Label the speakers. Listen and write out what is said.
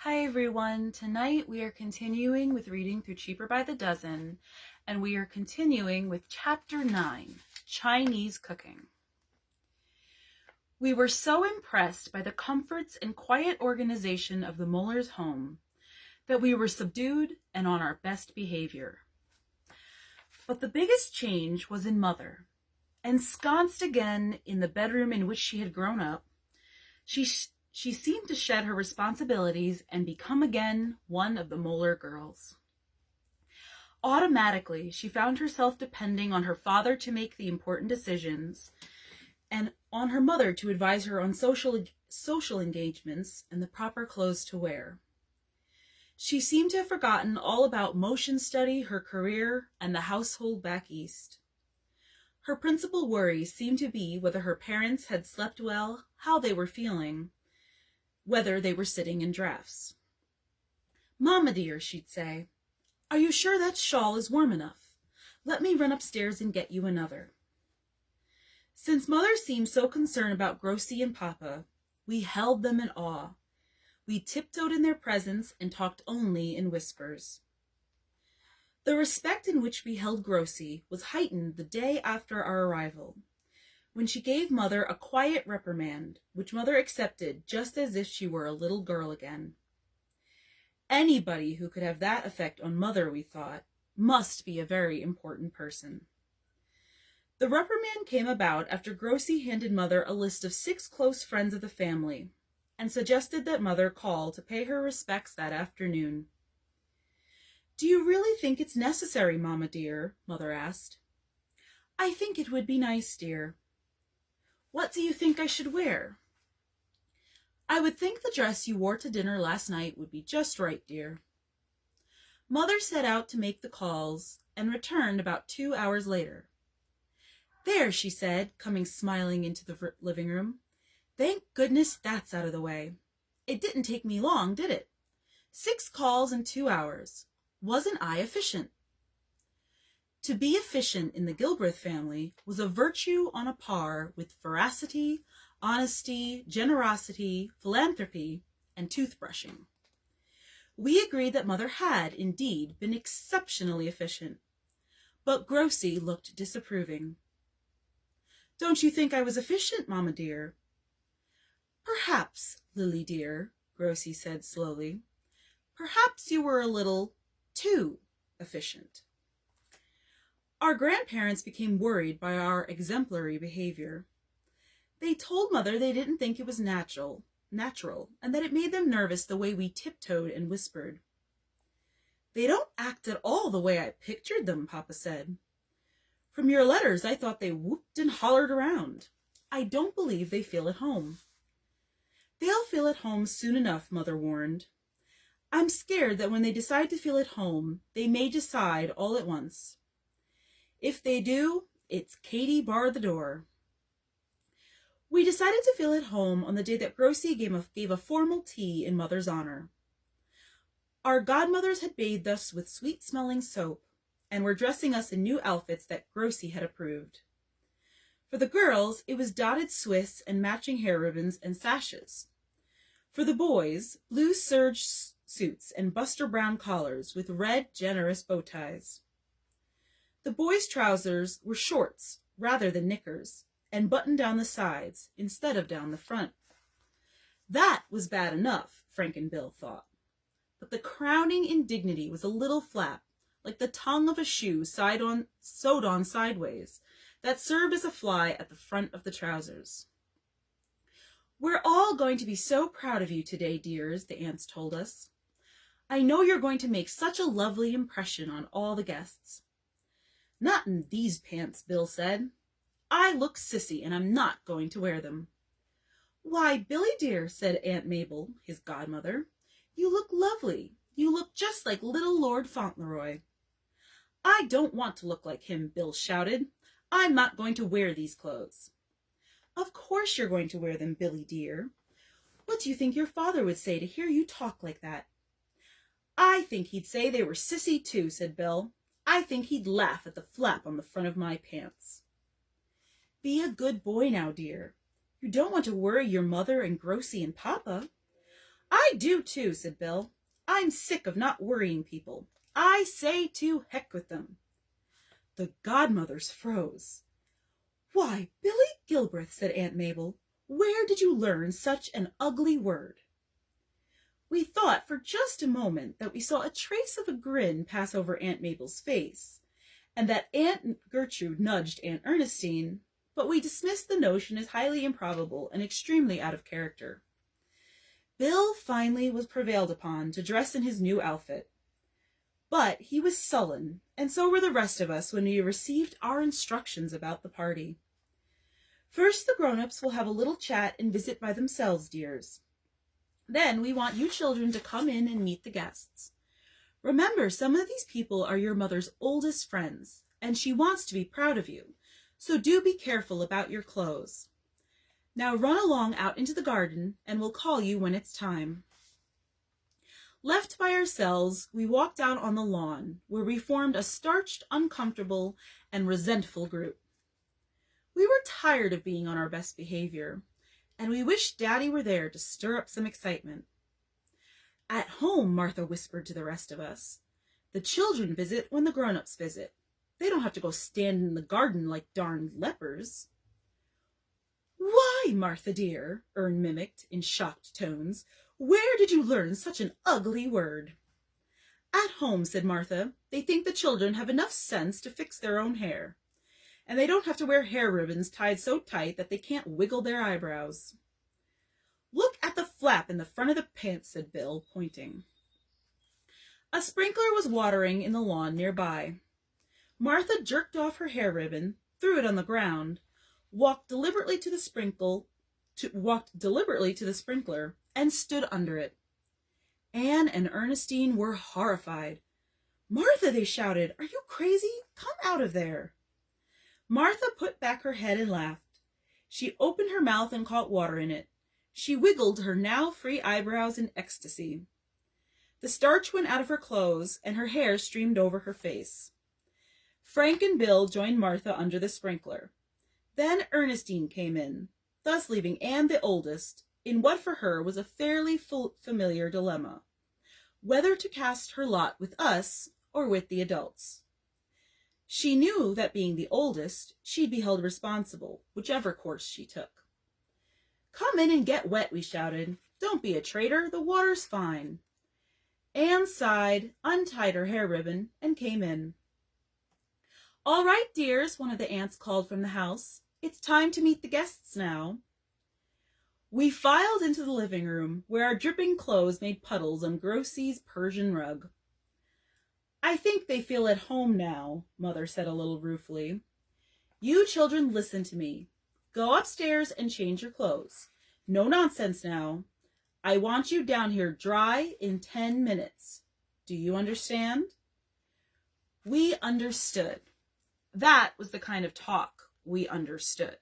Speaker 1: Hi everyone, tonight we are continuing with reading through Cheaper by the Dozen, and we are continuing with Chapter 9, Chinese Cooking. We were so impressed by the comforts and quiet organization of the Mullers' home that we were subdued and on our best behavior. But the biggest change was in Mother. Ensconced again in the bedroom in which she had grown up, she seemed to shed her responsibilities and become again one of the Muller girls. Automatically, she found herself depending on her father to make the important decisions and on her mother to advise her on social engagements and the proper clothes to wear. She seemed to have forgotten all about motion study, her career, and the household back east. Her principal worries seemed to be whether her parents had slept well, how they were feeling, whether they were sitting in drafts. "Mama dear," she'd say, "are you sure that shawl is warm enough? Let me run upstairs and get you another." Since Mother seemed so concerned about Grocie and Papa, we held them in awe. We tiptoed in their presence and talked only in whispers. The respect in which we held Grocie was heightened the day after our arrival, when she gave Mother a quiet reprimand, which Mother accepted just as if she were a little girl again. Anybody who could have that effect on Mother, we thought, must be a very important person. The reprimand came about after Grocie handed Mother a list of 6 close friends of the family and suggested that Mother call to pay her respects that afternoon. "Do you really think it's necessary, Mama dear?" Mother asked. "I think it would be nice, dear." "What do you think I should wear?" "I would think the dress you wore to dinner last night would be just right, dear." Mother set out to make the calls and returned about 2 hours later. "There," she said, coming smiling into the living room. "Thank goodness that's out of the way. It didn't take me long, did it? 6 calls in 2 hours. Wasn't I efficient?" To be efficient in the Gilbreth family was a virtue on a par with veracity, honesty, generosity, philanthropy, and toothbrushing. We agreed that Mother had, indeed, been exceptionally efficient, but Grocie looked disapproving. "Don't you think I was efficient, Mama dear?" "Perhaps, Lily dear," Grocie said slowly. "Perhaps you were a little too efficient." Our grandparents became worried by our exemplary behavior. They told Mother they didn't think it was natural, and that it made them nervous the way we tiptoed and whispered. "They don't act at all the way I pictured them," Papa said. "From your letters, I thought they whooped and hollered around. I don't believe they feel at home." "They'll feel at home soon enough," Mother warned. "I'm scared that when they decide to feel at home, they may decide all at once. If they do, it's Katie bar the door." We decided to feel at home on the day that Grocie gave a formal tea in Mother's honor. Our godmothers had bathed us with sweet-smelling soap and were dressing us in new outfits that Grocie had approved. For the girls, it was dotted Swiss and matching hair ribbons and sashes. For the boys, blue serge suits and Buster Brown collars with red, generous bow ties. The boys' trousers were shorts rather than knickers, and buttoned down the sides instead of down the front. That was bad enough, Frank and Bill thought. But the crowning indignity was a little flap, like the tongue of a shoe sewed on sideways, that served as a fly at the front of the trousers. "We're all going to be so proud of you today, dears," the aunts told us. "I know you're going to make such a lovely impression on all the guests." "Not in these pants," Bill said. "I look sissy, and I'm not going to wear them." "Why, Billy dear," said Aunt Mabel, his godmother, "you look lovely. You look just like little Lord Fauntleroy." "I don't want to look like him," Bill shouted. "I'm not going to wear these clothes." "Of course you're going to wear them, Billy dear. What do you think your father would say to hear you talk like that?" "I think he'd say they were sissy too," said Bill. "I think he'd laugh at the flap on the front of my pants." "Be a good boy now, dear. You don't want to worry your mother and Grocie and Papa." I do too, said Bill. I'm sick of not worrying people. I say to heck with them. The godmothers froze. Why, Billy Gilbreth, said Aunt Mabel, where did you learn such an ugly word? We thought for just a moment that we saw a trace of a grin pass over Aunt Mabel's face, and that Aunt Gertrude nudged Aunt Ernestine, but we dismissed the notion as highly improbable and extremely out of character. Bill finally was prevailed upon to dress in his new outfit. But he was sullen, and so were the rest of us when we received our instructions about the party. First, the grown-ups will have a little chat and visit by themselves, dears. Then we want you children to come in and meet the guests. Remember, some of these people are your mother's oldest friends, and she wants to be proud of you, so do be careful about your clothes. Now run along out into the garden, and we'll call you when it's time. Left by ourselves, we walked out on the lawn, where we formed a starched, uncomfortable, and resentful group. We were tired of being on our best behavior, and we wished Daddy were there to stir up some excitement. At home, Martha whispered to the rest of us, the children visit when the grown-ups visit. They don't have to go stand in the garden like darned lepers. Why, Martha dear, Ern mimicked in shocked tones, where did you learn such an ugly word? At home, said Martha, they think the children have enough sense to fix their own hair, and they don't have to wear hair ribbons tied so tight that they can't wiggle their eyebrows. Look at the flap in the front of the pants, said Bill, pointing. A sprinkler was watering in the lawn nearby. Martha jerked off her hair ribbon, threw it on the ground, walked deliberately to the sprinkler, and stood under it. Anne and Ernestine were horrified. Martha, they shouted, are you crazy? Come out of there. Martha put back her head and laughed. She opened her mouth and caught water in it. She wiggled her now free eyebrows in ecstasy. The starch went out of her clothes, and her hair streamed over her face. Frank and Bill joined Martha under the sprinkler. Then Ernestine came in, thus leaving Anne the oldest, in what for her was a fairly familiar dilemma, whether to cast her lot with us or with the adults. She knew that being the oldest, she'd be held responsible, whichever course she took. Come in and get wet, we shouted. Don't be a traitor, the water's fine. Anne sighed, untied her hair ribbon, and came in. All right, dears, one of the aunts called from the house. It's time to meet the guests now. We filed into the living room, where our dripping clothes made puddles on Grossy's Persian rug. I think they feel at home now, Mother said a little ruefully. You children listen to me. Go upstairs and change your clothes. No nonsense now. I want you down here dry in 10 minutes. Do you understand? We understood. That was the kind of talk we understood.